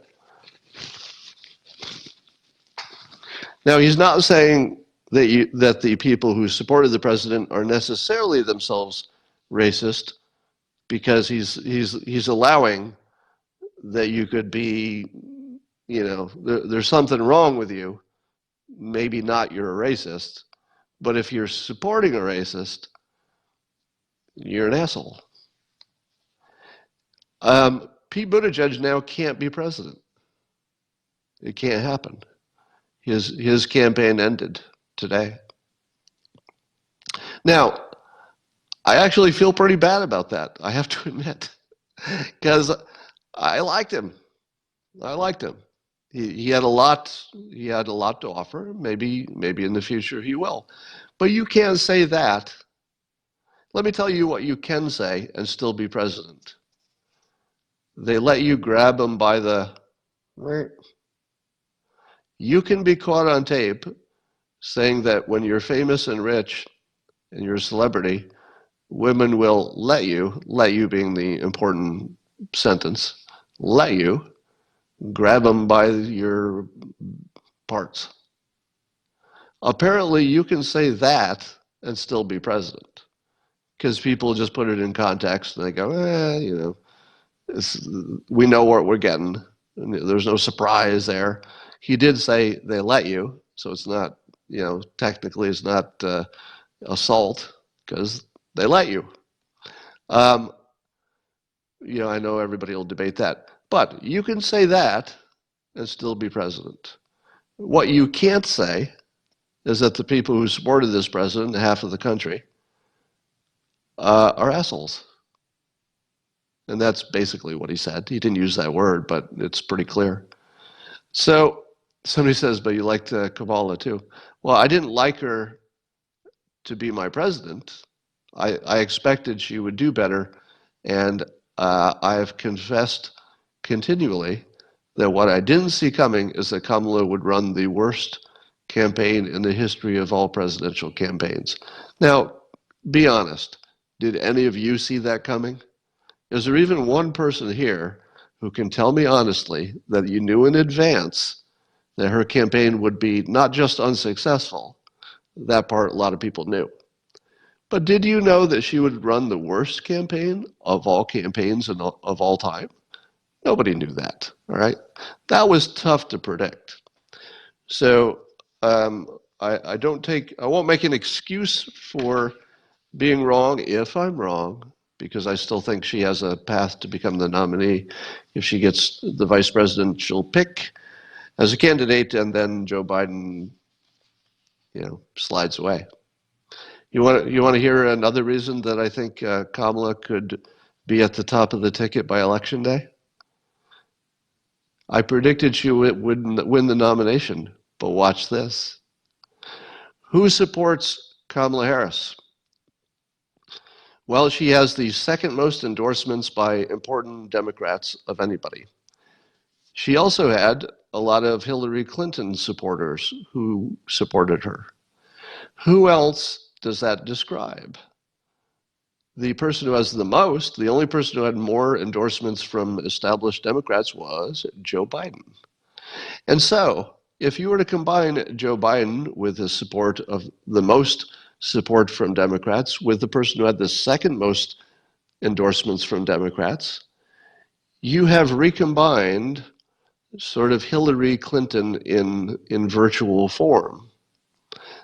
Now, he's not saying that the people who supported the president are necessarily themselves racist, because he's allowing that you could be, there's something wrong with you. Maybe not you're a racist, but if you're supporting a racist, you're an asshole. Pete Buttigieg now can't be president. It can't happen. His campaign ended today. Now, I actually feel pretty bad about that, I have to admit, because I liked him. He had a lot to offer. Maybe in the future he will. But you can't say that. Let me tell you what you can say and still be president. They let you grab him by the... You can be caught on tape saying that when you're famous and rich and you're a celebrity, women will let you being the important sentence, let you grab them by your parts. Apparently, you can say that and still be president, because people just put it in context and they go, we know what we're getting. There's no surprise there. He did say they let you, so it's not, technically it's not assault, because they let you. I know everybody will debate that, but you can say that and still be president. What you can't say is that the people who supported this president, half of the country, are assholes. And that's basically what he said. He didn't use that word, but it's pretty clear. So somebody says, but you liked Kamala too. Well, I didn't like her to be my president. I expected she would do better, and I have confessed continually that what I didn't see coming is that Kamala would run the worst campaign in the history of all presidential campaigns. Now, be honest. Did any of you see that coming? Is there even one person here who can tell me honestly that you knew in advance that her campaign would be not just unsuccessful? That part a lot of people knew. But did you know that she would run the worst campaign of all campaigns of all time? Nobody knew that, all right? That was tough to predict. So I won't make an excuse for being wrong if I'm wrong, because I still think she has a path to become the nominee if she gets the vice presidential pick as a candidate, and then Joe Biden, slides away. You want to hear another reason that I think Kamala could be at the top of the ticket by Election Day? I predicted she would win the nomination, but watch this. Who supports Kamala Harris? Well, she has the second most endorsements by important Democrats of anybody. She also had a lot of Hillary Clinton supporters who supported her. Who else does that describe? The person who has the most, the only person who had more endorsements from established Democrats was Joe Biden. And so, if you were to combine Joe Biden with the support of the most support from Democrats with the person who had the second most endorsements from Democrats, you have recombined sort of Hillary Clinton in virtual form.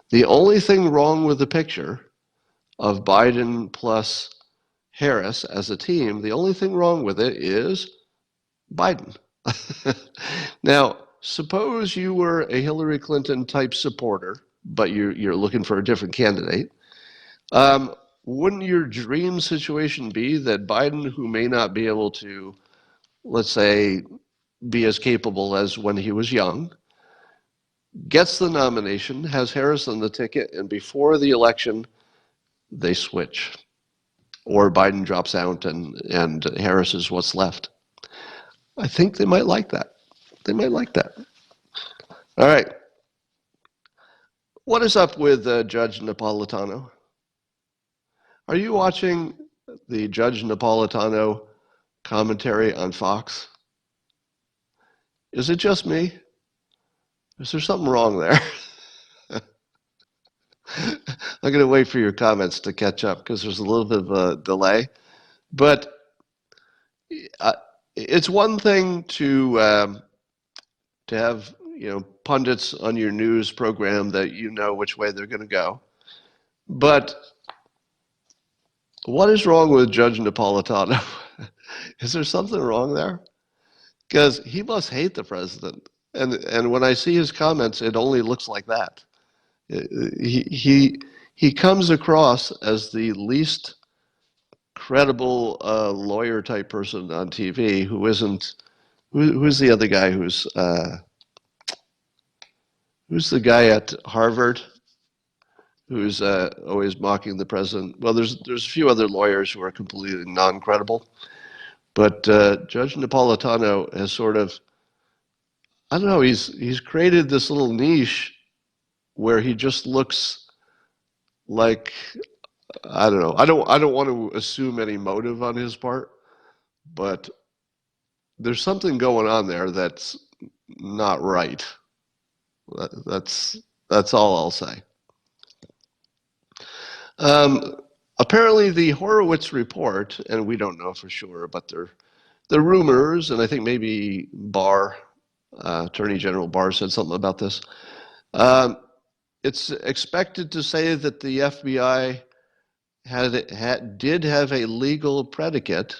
The only thing wrong with the picture of Biden plus Harris as a team, the only thing wrong with it is Biden. Now, suppose you were a Hillary Clinton type supporter, but you're looking for a different candidate. wouldn't your dream situation be that Biden, who may not be able to, let's say, be as capable as when he was young, gets the nomination, has Harris on the ticket, and before the election, they switch? Or Biden drops out and Harris is what's left. I think they might like that. They might like that. All right. What is up with Judge Napolitano? Are you watching the Judge Napolitano commentary on Fox? Is it just me? Is there something wrong there? I'm going to wait for your comments to catch up because there's a little bit of a delay. But uh, it's one thing to have pundits on your news program that you know which way they're going to go. But what is wrong with Judge Napolitano? Is there something wrong there? Because he must hate the president, and when I see his comments, it only looks like that. He comes across as the least credible lawyer type person on TV who isn't. Who's the other guy who's the guy at Harvard who's always mocking the president? Well, there's a few other lawyers who are completely non-credible, but Judge Napolitano has sort of, I don't know, he's created this little niche where he just looks like, I don't know. I don't want to assume any motive on his part, but there's something going on there that's not right. That's that's all I'll say. Um, Apparently, the Horowitz report, and we don't know for sure, but they're rumors, and I think maybe Barr, Attorney General Barr, said something about this. Um, it's expected to say that the FBI did have a legal predicate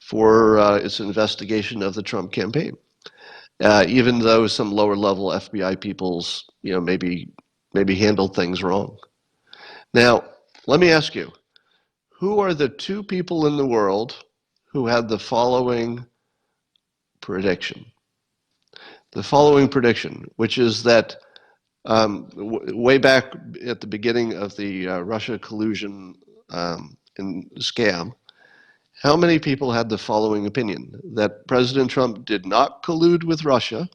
for its investigation of the Trump campaign, even though some lower level FBI people's maybe handled things wrong. Now, let me ask you, who are the two people in the world who had the following prediction? The following prediction, which is that way back at the beginning of the Russia collusion and scam, how many people had the following opinion? That President Trump did not collude with Russia,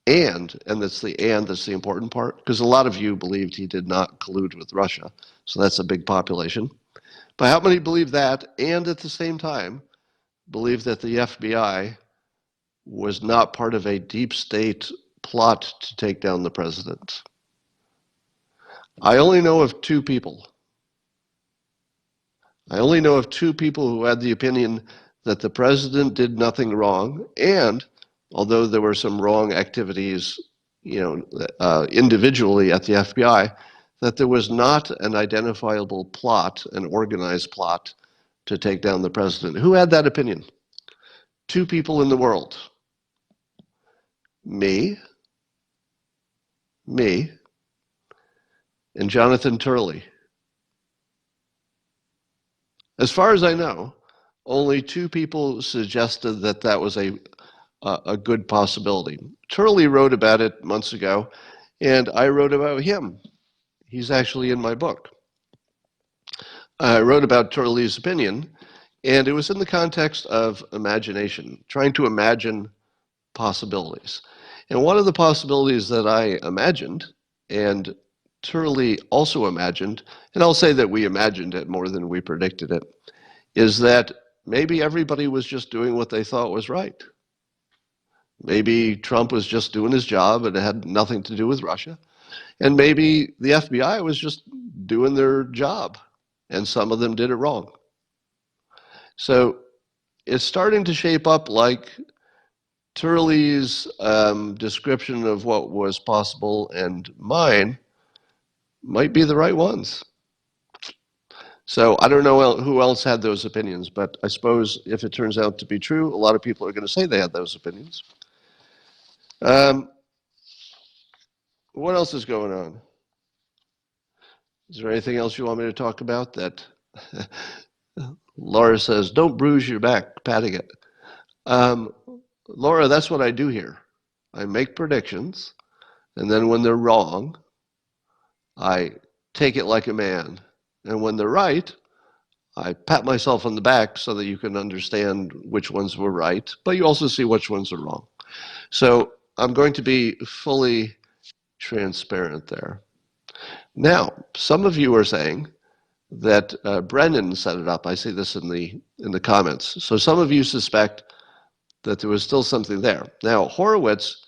and that's the important part, because a lot of you believed he did not collude with Russia, so that's a big population. But how many believe that, and at the same time, believe that the FBI was not part of a deep state plot to take down the president? I only know of two people. I only know of two people who had the opinion that the president did nothing wrong, and although there were some wrong activities, individually at the FBI, that there was not an identifiable plot, an organized plot to take down the president. Who had that opinion? Two people in the world. Me, and Jonathan Turley. As far as I know, only two people suggested that that was a good possibility. Turley wrote about it months ago, and I wrote about him. He's actually in my book. I wrote about Turley's opinion, and it was in the context of imagination, trying to imagine possibilities. And one of the possibilities that I imagined, and Turley also imagined, and I'll say that we imagined it more than we predicted it, is that maybe everybody was just doing what they thought was right. Maybe Trump was just doing his job and it had nothing to do with Russia. And maybe the FBI was just doing their job and some of them did it wrong. So it's starting to shape up like Turley's description of what was possible and mine might be the right ones. So I don't know who else had those opinions, but I suppose if it turns out to be true, a lot of people are going to say they had those opinions. What else is going on? Is there anything else you want me to talk about? That Laura says, don't bruise your back patting it. Um, Laura, that's what I do here. I make predictions, and then when they're wrong, I take it like a man. And when they're right, I pat myself on the back so that you can understand which ones were right, but you also see which ones are wrong. So I'm going to be fully transparent there. Now, some of you are saying that Brennan set it up. I see this in the comments. So some of you suspect that there was still something there. Now, Horowitz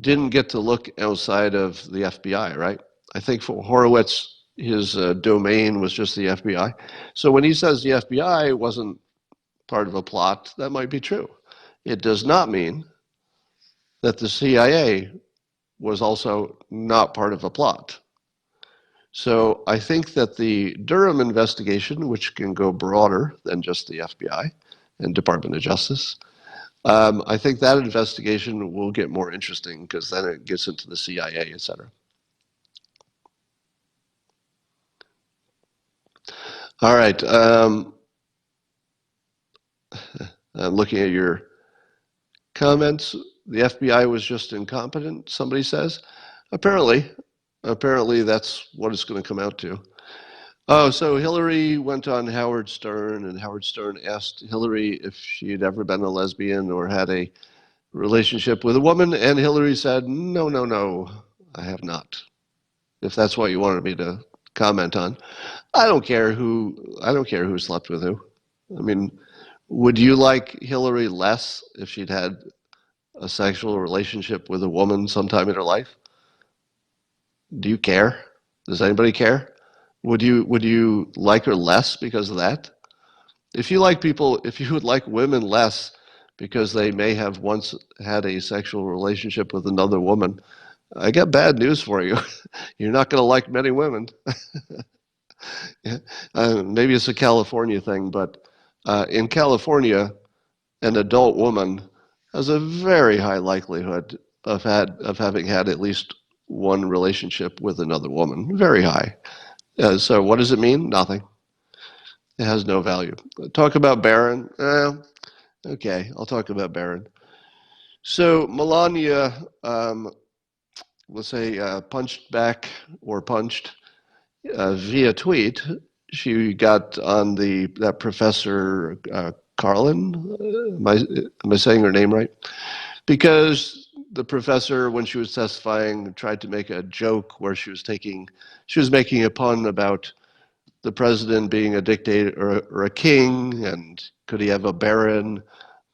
didn't get to look outside of the FBI, right? I think for Horowitz, his domain was just the FBI. So when he says the FBI wasn't part of a plot, that might be true. It does not mean that the CIA was also not part of a plot. So I think that the Durham investigation, which can go broader than just the FBI and Department of Justice, I think that investigation will get more interesting because then it gets into the CIA, et cetera. All right. I'm looking at your comments. The FBI was just incompetent, somebody says. Apparently that's what it's going to come out to. Oh, so Hillary went on Howard Stern, and Howard Stern asked Hillary if she had ever been a lesbian or had a relationship with a woman, and Hillary said, no, no, no, I have not. If that's what you wanted me to comment on. I don't care who slept with who. I mean, would you like Hillary less if she'd had a sexual relationship with a woman sometime in her life? Do you care? Does anybody care? Would you like her less because of that? If you would like women less because they may have once had a sexual relationship with another woman, I got bad news for you. You're not going to like many women. Maybe it's a California thing, but in California, an adult woman has a very high likelihood of having had at least one relationship with another woman. Very high. So what does it mean? Nothing. It has no value. Talk about Barron. Okay, I'll talk about Barron. So Melania, let's say, punched back or punched via tweet. She got on that Professor Karlan. Am I saying her name right? Because the professor, when she was testifying, tried to make a joke where she was making a pun about the president being a dictator or a king, and could he have a baron?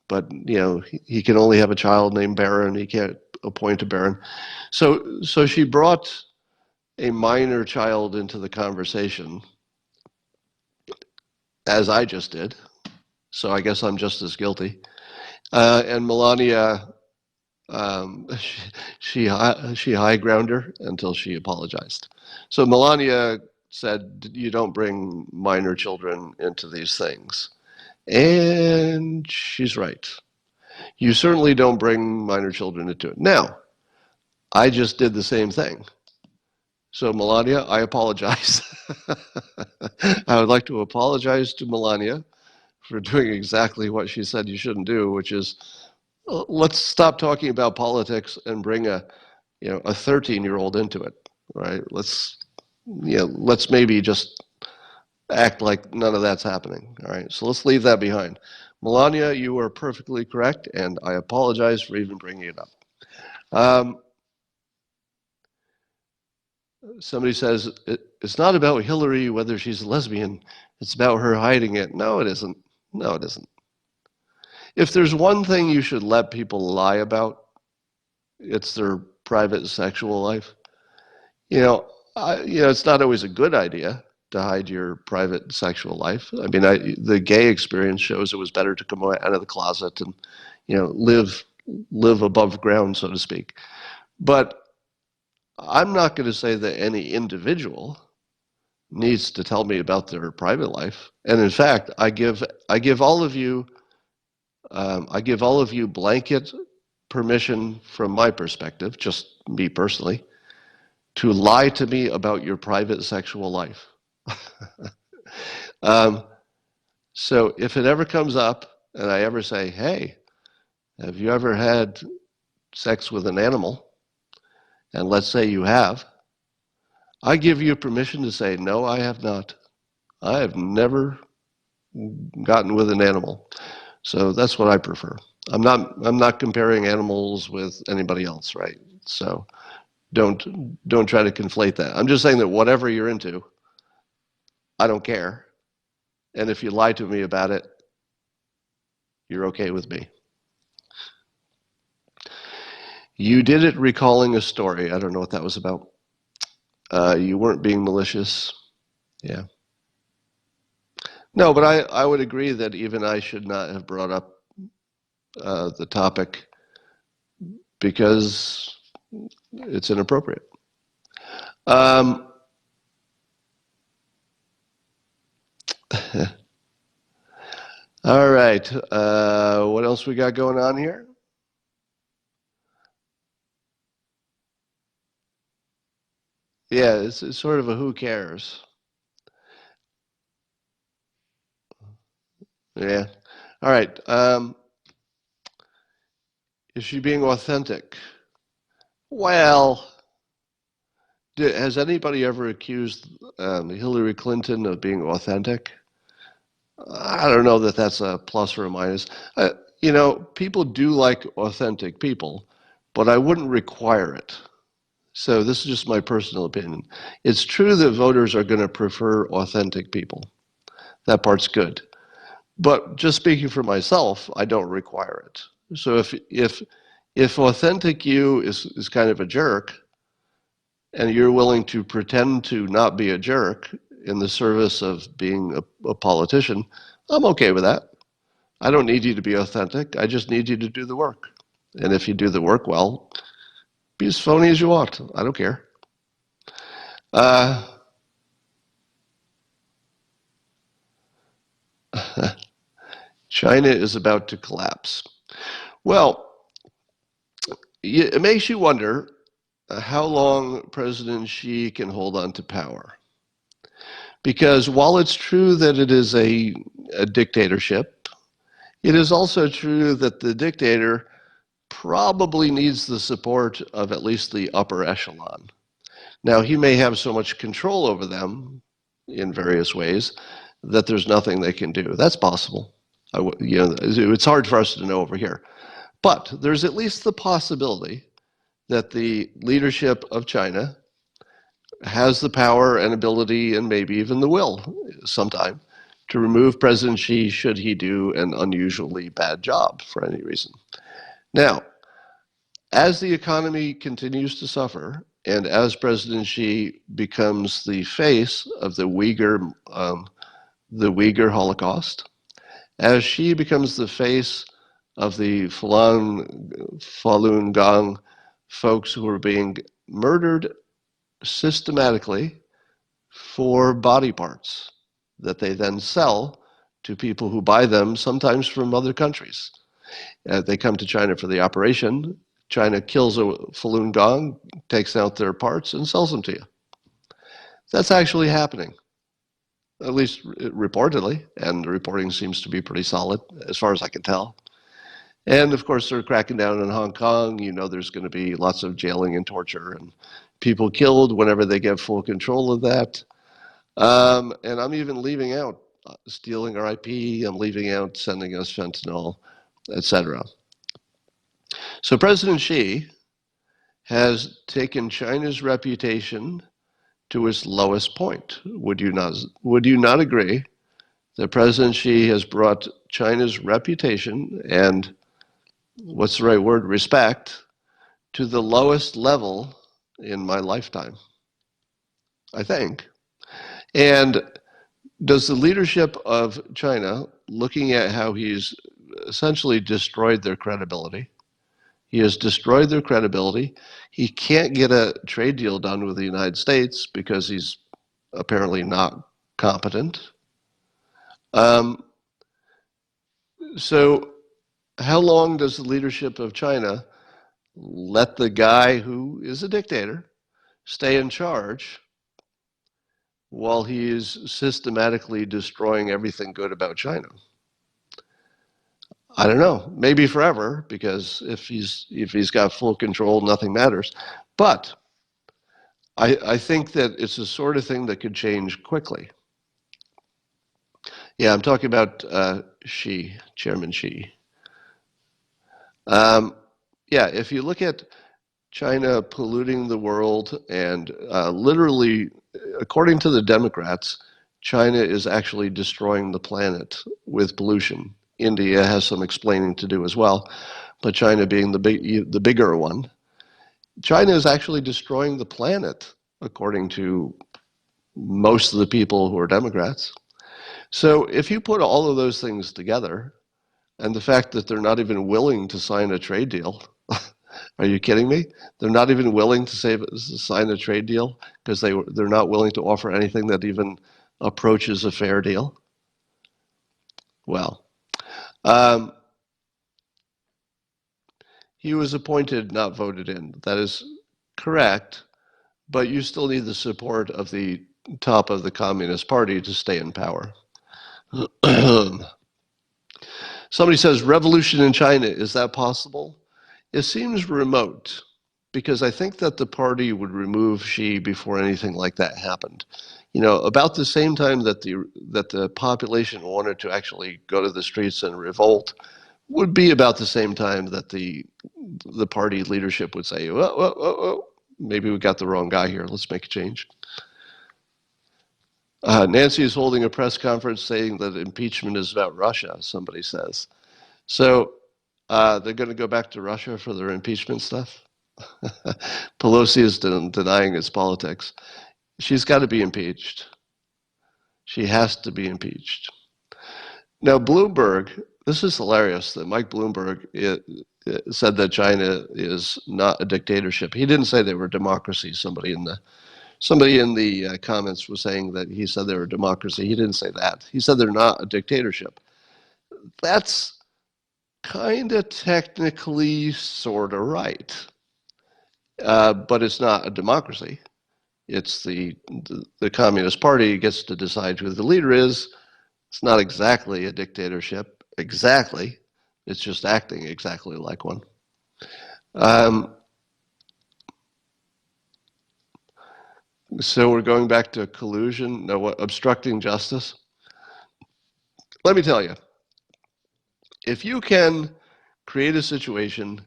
But he can only have a child named Baron. He can't appoint a baron. So she brought a minor child into the conversation, as I just did. So I guess I'm just as guilty. And Melania, she high ground her until she apologized. So Melania said, "You don't bring minor children into these things," and she's right. You certainly don't bring minor children into it. Now, I just did the same thing. So Melania, I apologize. I would like to apologize to Melania for doing exactly what she said you shouldn't do, which is let's stop talking about politics and bring a 13-year-old into it, right? Let's maybe just act like none of that's happening. All right, so let's leave that behind. Melania, you are perfectly correct, and I apologize for even bringing it up. Somebody says it's not about Hillary whether she's a lesbian, it's about her hiding it. No, it isn't. No, it isn't. If there's one thing you should let people lie about, it's their private sexual life. It's not always a good idea to hide your private sexual life. I mean, the gay experience shows it was better to come out of the closet and, live above ground, so to speak. But I'm not going to say that any individual needs to tell me about their private life. And in fact, I give all of you blanket permission from my perspective, just me personally, to lie to me about your private sexual life. um, so if it ever comes up and I ever say, hey, have you ever had sex with an animal? And let's say you have, I give you permission to say, no, I have not. I have never gotten with an animal. So that's what I prefer. I'm not comparing animals with anybody else, right? So don't try to conflate that. I'm just saying that whatever you're into, I don't care. And if you lie to me about it, you're okay with me. You did it recalling a story. I don't know what that was about. You weren't being malicious. Yeah. No, but I would agree that even I should not have brought up the topic because it's inappropriate. Um, all right. What else we got going on here? Yeah, it's sort of a who cares. Yeah. All right. Is she being authentic? Well, has anybody ever accused Hillary Clinton of being authentic? I don't know that that's a plus or a minus. People do like authentic people, but I wouldn't require it. So this is just my personal opinion. It's true that voters are going to prefer authentic people. That part's good. But just speaking for myself, I don't require it. So if authentic you is kind of a jerk, and you're willing to pretend to not be a jerk in the service of being a politician, I'm okay with that. I don't need you to be authentic. I just need you to do the work. And if you do the work well, be as phony as you want. I don't care. Uh, China is about to collapse. Well, it makes you wonder how long President Xi can hold on to power. Because while it's true that it is a dictatorship, it is also true that the dictator probably needs the support of at least the upper echelon. Now, he may have so much control over them in various ways that there's nothing they can do. That's possible. It's hard for us to know over here. But there's at least the possibility that the leadership of China has the power and ability and maybe even the will sometime to remove President Xi should he do an unusually bad job for any reason. Now, as the economy continues to suffer, and as President Xi becomes the face of the Uyghur Holocaust, as Xi becomes the face of the Falun Gong folks who are being murdered systematically for body parts that they then sell to people who buy them, sometimes from other countries. They come to China for the operation. China kills a Falun Gong, takes out their parts, and sells them to you. That's actually happening, at least reportedly, and the reporting seems to be pretty solid as far as I can tell. And of course, they're cracking down in Hong Kong. You know, there's going to be lots of jailing and torture and people killed whenever they get full control of that. And I'm even leaving out stealing our IP. I'm leaving out sending us fentanyl, etc. So President Xi has taken China's reputation to its lowest point. Would you not agree that President Xi has brought China's reputation and what's the right word, respect, to the lowest level in my lifetime, I think. And does the leadership of China, looking at how he's essentially destroyed their credibility, he has destroyed their credibility. He can't get a trade deal done with the United States because he's apparently not competent. Um, so, how long does the leadership of China let the guy who is a dictator stay in charge while he is systematically destroying everything good about China? I don't know. Maybe forever, because if he's got full control, nothing matters. But I think that it's the sort of thing that could change quickly. Yeah, I'm talking about Xi, Chairman Xi. Yeah, if you look at China polluting the world and literally, according to the Democrats, China is actually destroying the planet with pollution. India has some explaining to do as well, but China being the bigger one, China is actually destroying the planet, according to most of the people who are Democrats. So if you put all of those things together, and the fact that they're not even willing to sign a trade deal, are you kidding me? They're not even willing to sign a trade deal because they're not willing to offer anything that even approaches a fair deal. Well, um, he was appointed, not voted in. That is correct, but you still need the support of the top of the Communist Party to stay in power. Somebody says, revolution in China, is that possible? It seems remote, because I think that the party would remove Xi before anything like that happened. You know, about the same time that the population wanted to actually go to the streets and revolt would be about the same time that the party leadership would say, maybe we got the wrong guy here, let's make a change. Nancy is holding a press conference saying that impeachment is about Russia, somebody says. So they're going to go back to Russia for their impeachment stuff. Pelosi is denying its politics. She's got to be impeached. She has to be impeached. Now, Bloomberg, this is hilarious that Mike Bloomberg said that China is not a dictatorship. He didn't say they were a democracy. Somebody in the comments was saying that he said they were a democracy. He didn't say that. He said they're not a dictatorship. That's kind of technically sort of right. But it's not a democracy. It's the Communist Party gets to decide who the leader is. It's not exactly a dictatorship, exactly. It's just acting exactly like one. So we're going back to collusion, no, what, obstructing justice. Let me tell you, if you can create a situation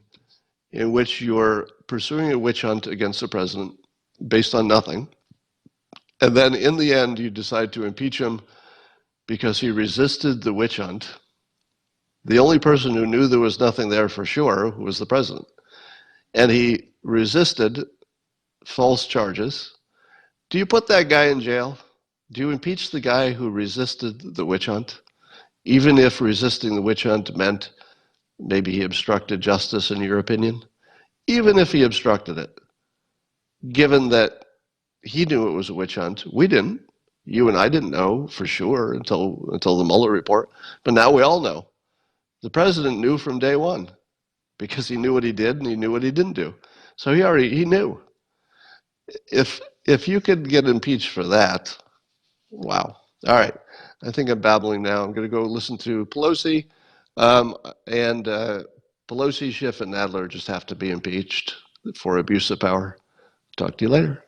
in which you're pursuing a witch hunt against the president based on nothing, and then in the end you decide to impeach him because he resisted the witch hunt, the only person who knew there was nothing there for sure was the president. And he resisted false charges. Do you put that guy in jail? Do you impeach the guy who resisted the witch hunt? Even if resisting the witch hunt meant maybe he obstructed justice, in your opinion? Even if he obstructed it, given that he knew it was a witch hunt, we didn't. You and I didn't know for sure until the Mueller report, but now we all know. The president knew from day one because he knew what he did and he knew what he didn't do. So he knew. If you could get impeached for that, wow. All right. I think I'm babbling now. I'm going to go listen to Pelosi. And Pelosi, Schiff, and Nadler just have to be impeached for abuse of power. Talk to you later.